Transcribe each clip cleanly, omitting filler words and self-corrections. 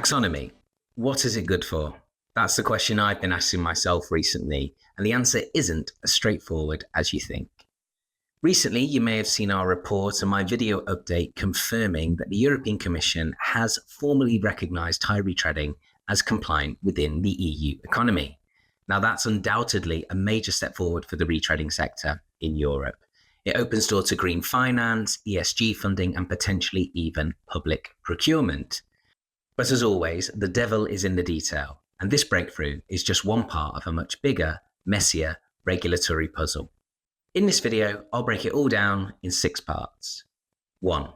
Taxonomy. What is it good for? That's the question I've been asking myself recently, and the answer isn't as straightforward as you think. Recently, you may have seen our report and my video update confirming that the European Commission has formally recognised Tyre retreading as compliant within the EU economy. Now, that's undoubtedly a major step forward for the retreading sector in Europe. It opens door to green finance, ESG funding, and potentially even public procurement. But as always, the devil is in the detail, and this breakthrough is just one part of a much bigger, messier regulatory puzzle. In this video, I'll break it all down in 6 parts. 1.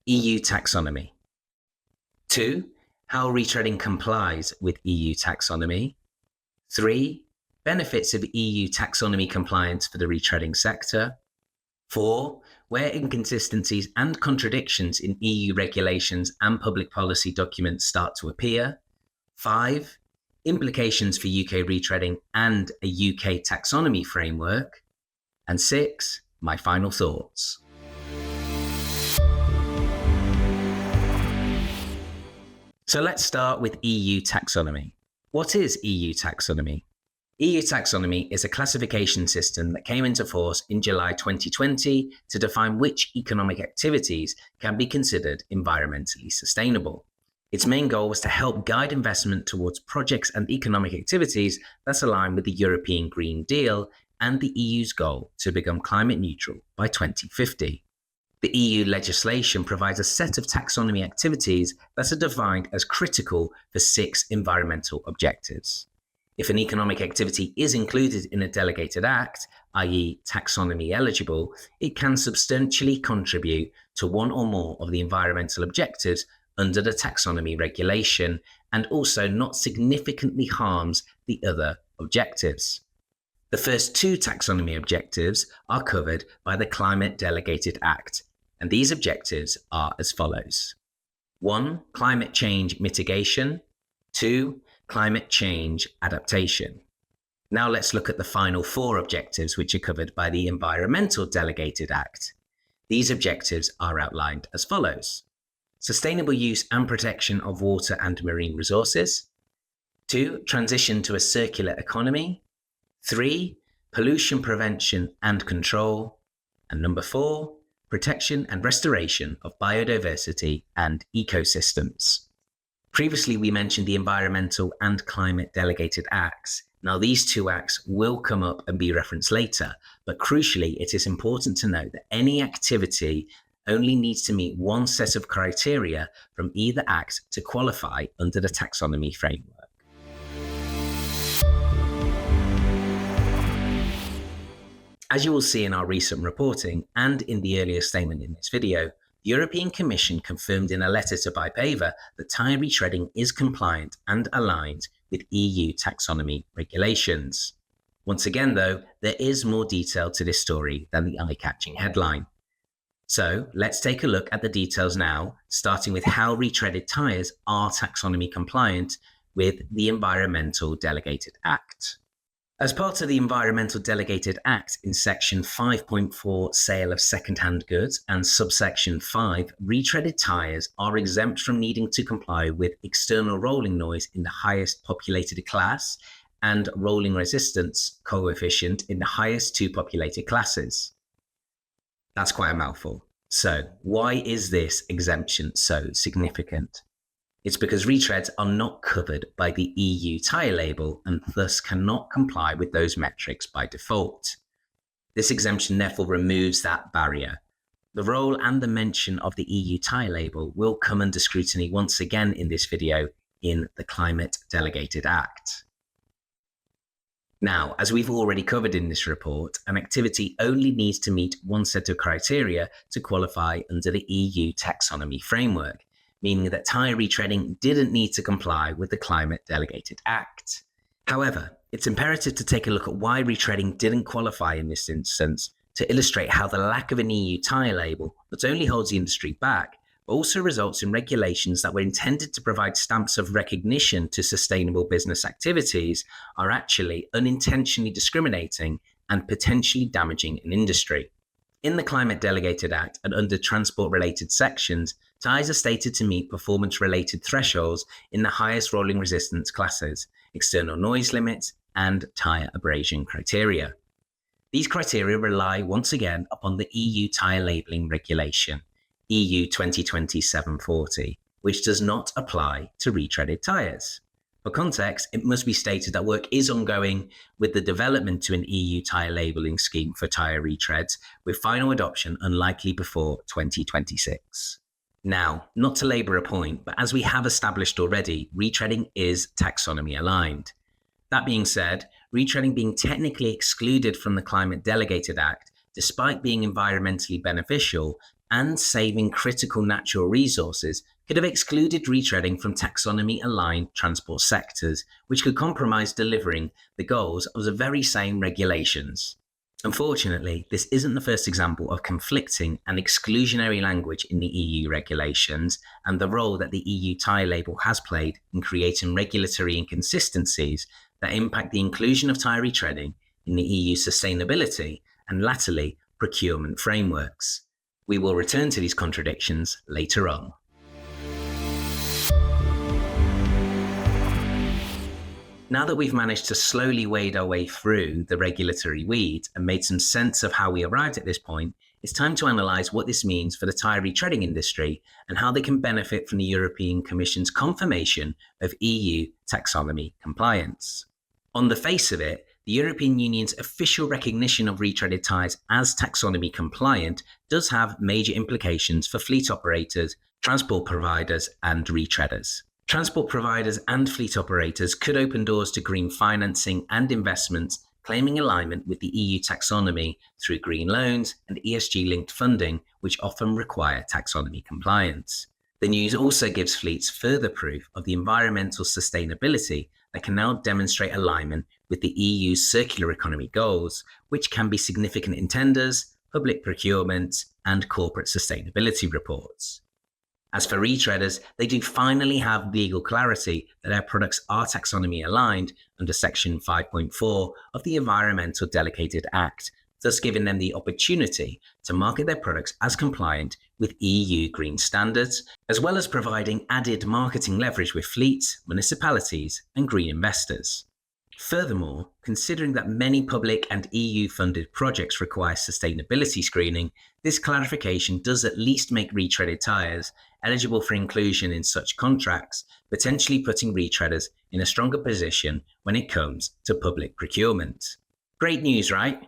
EU Taxonomy. 2. How retreading complies with EU Taxonomy. 3. Benefits of EU Taxonomy compliance for the retreading sector. 4. Where inconsistencies and contradictions in EU regulations and public policy documents start to appear. 5. Implications for UK retreading and a UK taxonomy framework. And 6. My final thoughts. So let's start with EU Taxonomy. What is EU Taxonomy? EU Taxonomy is a classification system that came into force in July 2020 to define which economic activities can be considered environmentally sustainable. Its main goal was to help guide investment towards projects and economic activities that align with the European Green Deal and the EU's goal to become climate neutral by 2050. The EU legislation provides a set of taxonomy activities that are defined as critical for 6 environmental objectives. If an economic activity is included in a delegated act, i.e. taxonomy eligible, it can substantially contribute to one or more of the environmental objectives under the taxonomy regulation and also not significantly harms the other objectives. The first 2 taxonomy objectives are covered by the Climate Delegated Act, and these objectives are as follows. 1. Climate change mitigation. 2. Climate change adaptation. Now let's look at the final 4 objectives which are covered by the Environmental Delegated Act. These objectives are outlined as follows. Sustainable use and protection of water and marine resources. 2. Transition to a circular economy. 3. Pollution prevention and control. And number 4. Protection and restoration of biodiversity and ecosystems. Previously, we mentioned the Environmental and Climate Delegated Acts. Now, these 2 acts will come up and be referenced later, but crucially, it is important to note that any activity only needs to meet one set of criteria from either act to qualify under the taxonomy framework. As you will see in our recent reporting and in the earlier statement in this video, the European Commission confirmed in a letter to BiPAVA that Tyre retreading is compliant and aligned with EU taxonomy regulations. Once again, though, there is more detail to this story than the eye-catching headline. So let's take a look at the details now, starting with how retreaded tyres are taxonomy compliant with the Environmental Delegated Act. As part of the Environmental Delegated Act in Section 5.4 Sale of Second-Hand Goods and Subsection 5, retreaded tyres are exempt from needing to comply with external rolling noise in the highest populated class and rolling resistance coefficient in the highest 2 populated classes. That's quite a mouthful. So why is this exemption so significant? It's because retreads are not covered by the EU tyre label and thus cannot comply with those metrics by default. This exemption therefore removes that barrier. The role and the mention of the EU tyre label will come under scrutiny once again in this video in the Climate Delegated Act. Now, as we've already covered in this report, an activity only needs to meet one set of criteria to qualify under the EU taxonomy framework, meaning that Tyre retreading didn't need to comply with the Climate Delegated Act. However, it's imperative to take a look at why retreading didn't qualify in this instance to illustrate how the lack of an EU tyre label not only holds the industry back, but also results in regulations that were intended to provide stamps of recognition to sustainable business activities are actually unintentionally discriminating and potentially damaging an industry. In the Climate Delegated Act and under transport-related sections, tyres are stated to meet performance-related thresholds in the highest rolling resistance classes, external noise limits, and tyre abrasion criteria. These criteria rely once again upon the EU tyre labelling regulation, EU 2020-740, which does not apply to retreaded tyres. For context, it must be stated that work is ongoing with the development to an EU tyre labelling scheme for tyre retreads, with final adoption unlikely before 2026. Now, not to labour a point, but as we have established already, retreading is taxonomy aligned. That being said, retreading being technically excluded from the Climate Delegated Act, despite being environmentally beneficial and saving critical natural resources, could have excluded retreading from taxonomy-aligned transport sectors, which could compromise delivering the goals of the very same regulations. Unfortunately, this isn't the first example of conflicting and exclusionary language in the EU regulations, and the role that the EU tyre label has played in creating regulatory inconsistencies that impact the inclusion of tyre retreading in the EU sustainability and latterly procurement frameworks. We will return to these contradictions later on. Now that we've managed to slowly wade our way through the regulatory weeds and made some sense of how we arrived at this point, it's time to analyse what this means for the tyre retreading industry and how they can benefit from the European Commission's confirmation of EU taxonomy compliance. On the face of it, the European Union's official recognition of retreaded tyres as taxonomy compliant does have major implications for fleet operators, transport providers, and retreaders. Transport providers and fleet operators could open doors to green financing and investments, claiming alignment with the EU taxonomy through green loans and ESG-linked funding, which often require taxonomy compliance. The news also gives fleets further proof of the environmental sustainability that can now demonstrate alignment with the EU's circular economy goals, which can be significant in tenders, public procurement, and corporate sustainability reports. As for retreaders, they do finally have legal clarity that their products are taxonomy aligned under Section 5.4 of the Environmental Delegated Act, thus giving them the opportunity to market their products as compliant with EU green standards, as well as providing added marketing leverage with fleets, municipalities, and green investors. Furthermore, considering that many public and EU-funded projects require sustainability screening, this clarification does at least make retreaded tyres eligible for inclusion in such contracts, potentially putting retreaders in a stronger position when it comes to public procurement. Great news, right?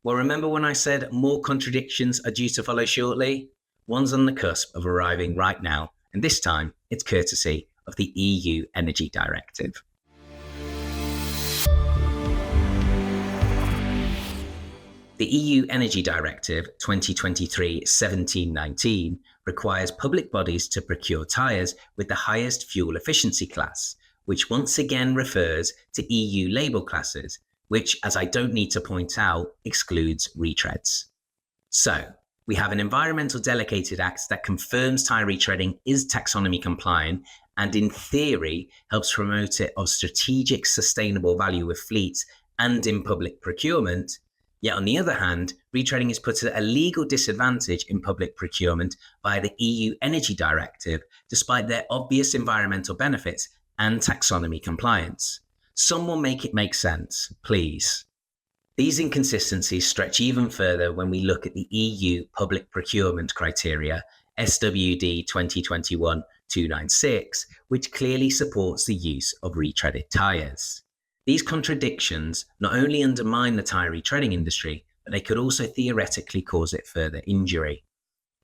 Well, remember when I said more contradictions are due to follow shortly? One's on the cusp of arriving right now, and this time it's courtesy of the EU Energy Directive. The EU Energy Directive 2023-1719 requires public bodies to procure tyres with the highest fuel efficiency class, which once again refers to EU label classes, which, as I don't need to point out, excludes retreads. So, we have an Environmental Delegated Act that confirms tyre retreading is taxonomy compliant and in theory helps promote it of strategic sustainable value with fleets and in public procurement. Yet on the other hand, retreading is put at a legal disadvantage in public procurement by the EU Energy Directive, despite their obvious environmental benefits and taxonomy compliance. Someone make it make sense, please. These inconsistencies stretch even further when we look at the EU Public Procurement Criteria, SWD 2021-296, which clearly supports the use of retreaded tyres. These contradictions not only undermine the tyre retreading industry, but they could also theoretically cause it further injury.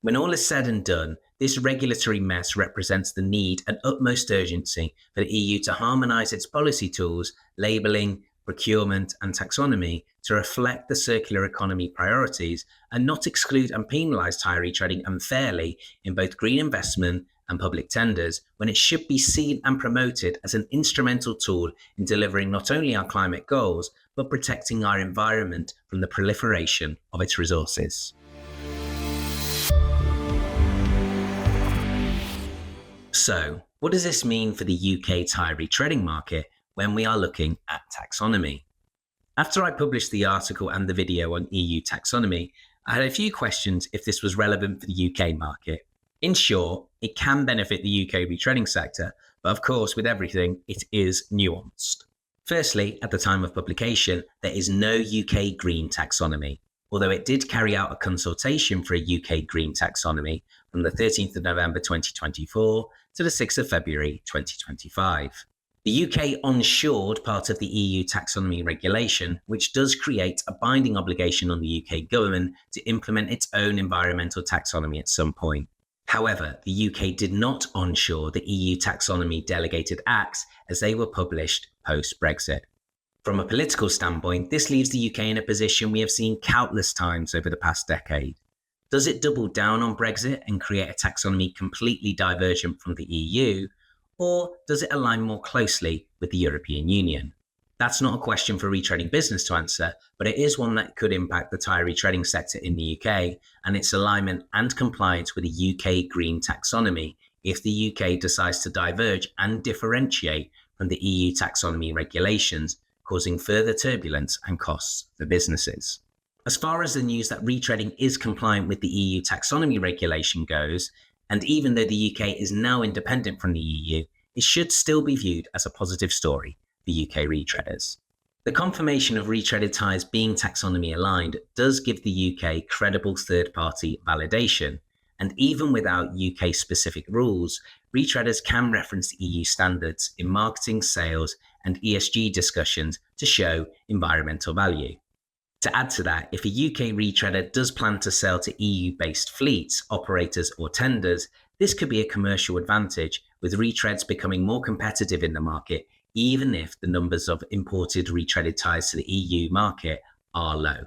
When all is said and done, this regulatory mess represents the need and utmost urgency for the EU to harmonise its policy tools, labelling, procurement and taxonomy to reflect the circular economy priorities and not exclude and penalise tyre retreading unfairly in both green investment and public tenders, when it should be seen and promoted as an instrumental tool in delivering not only our climate goals, but protecting our environment from the proliferation of its resources. So, what does this mean for the UK tyre retreading market when we are looking at taxonomy? After I published the article and the video on EU taxonomy, I had a few questions if this was relevant for the UK market. In short, it can benefit the UK retreading sector, but of course, with everything, it is nuanced. Firstly, at the time of publication, there is no UK green taxonomy, although it did carry out a consultation for a UK green taxonomy from the 13th of November 2024 to the 6th of February 2025. The UK onshored part of the EU Taxonomy regulation, which does create a binding obligation on the UK government to implement its own environmental taxonomy at some point. However, the UK did not onshore the EU Taxonomy delegated acts as they were published post-Brexit. From a political standpoint, this leaves the UK in a position we have seen countless times over the past decade. Does it double down on Brexit and create a taxonomy completely divergent from the EU? Or does it align more closely with the European Union? That's not a question for retreading business to answer, but it is one that could impact the tyre retreading sector in the UK and its alignment and compliance with the UK green taxonomy if the UK decides to diverge and differentiate from the EU taxonomy regulations, causing further turbulence and costs for businesses. As far as the news that retreading is compliant with the EU taxonomy regulation goes, and even though the UK is now independent from the EU, it should still be viewed as a positive story for UK retreaders. The confirmation of retreaded tyres being taxonomy aligned does give the UK credible third-party validation, and even without UK-specific rules, retreaders can reference EU standards in marketing, sales, and ESG discussions to show environmental value. To add to that, if a UK retreader does plan to sell to EU-based fleets, operators or tenders, this could be a commercial advantage, with retreads becoming more competitive in the market, even if the numbers of imported retreaded tyres to the EU market are low.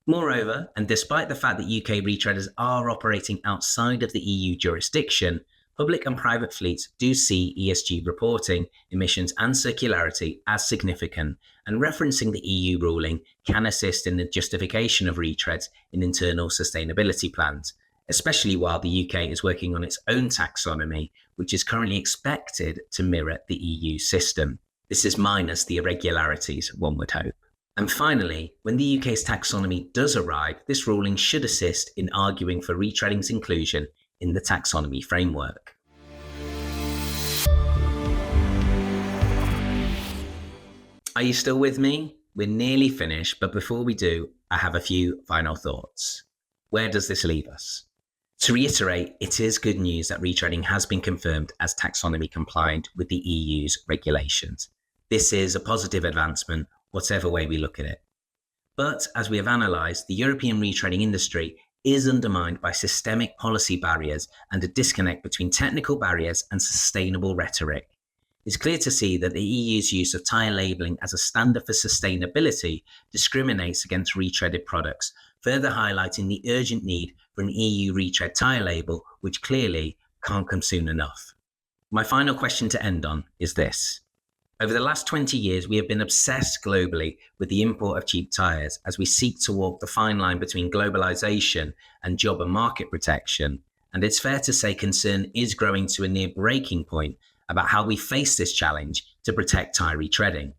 Moreover, and despite the fact that UK retreaders are operating outside of the EU jurisdiction, public and private fleets do see ESG reporting, emissions and circularity as significant, and referencing the EU ruling can assist in the justification of retreads in internal sustainability plans, especially while the UK is working on its own taxonomy, which is currently expected to mirror the EU system. This is minus the irregularities, one would hope. And finally, when the UK's taxonomy does arrive, this ruling should assist in arguing for retreading's inclusion in the taxonomy framework. Are you still with me? We're nearly finished, but before we do, I have a few final thoughts. Where does this leave us? To reiterate, it is good news that retreading has been confirmed as taxonomy compliant with the EU's regulations. This is a positive advancement, whatever way we look at it. But as we have analysed, the European retreading industry is undermined by systemic policy barriers and a disconnect between technical barriers and sustainable rhetoric. It's clear to see that the EU's use of tyre labelling as a standard for sustainability discriminates against retreaded products, further highlighting the urgent need for an EU retread tyre label, which clearly can't come soon enough. My final question to end on is this. Over the last 20 years, we have been obsessed globally with the import of cheap tyres as we seek to walk the fine line between globalisation and job and market protection. And it's fair to say concern is growing to a near breaking point about how we face this challenge to protect tyre retreading.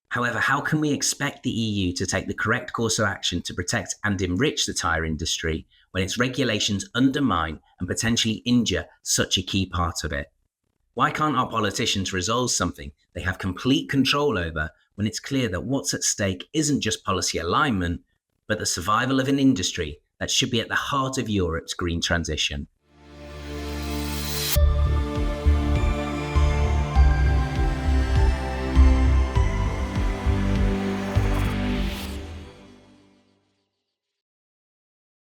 However, how can we expect the EU to take the correct course of action to protect and enrich the tyre industry when its regulations undermine and potentially injure such a key part of it? Why can't our politicians resolve something they have complete control over when it's clear that what's at stake isn't just policy alignment, but the survival of an industry that should be at the heart of Europe's green transition?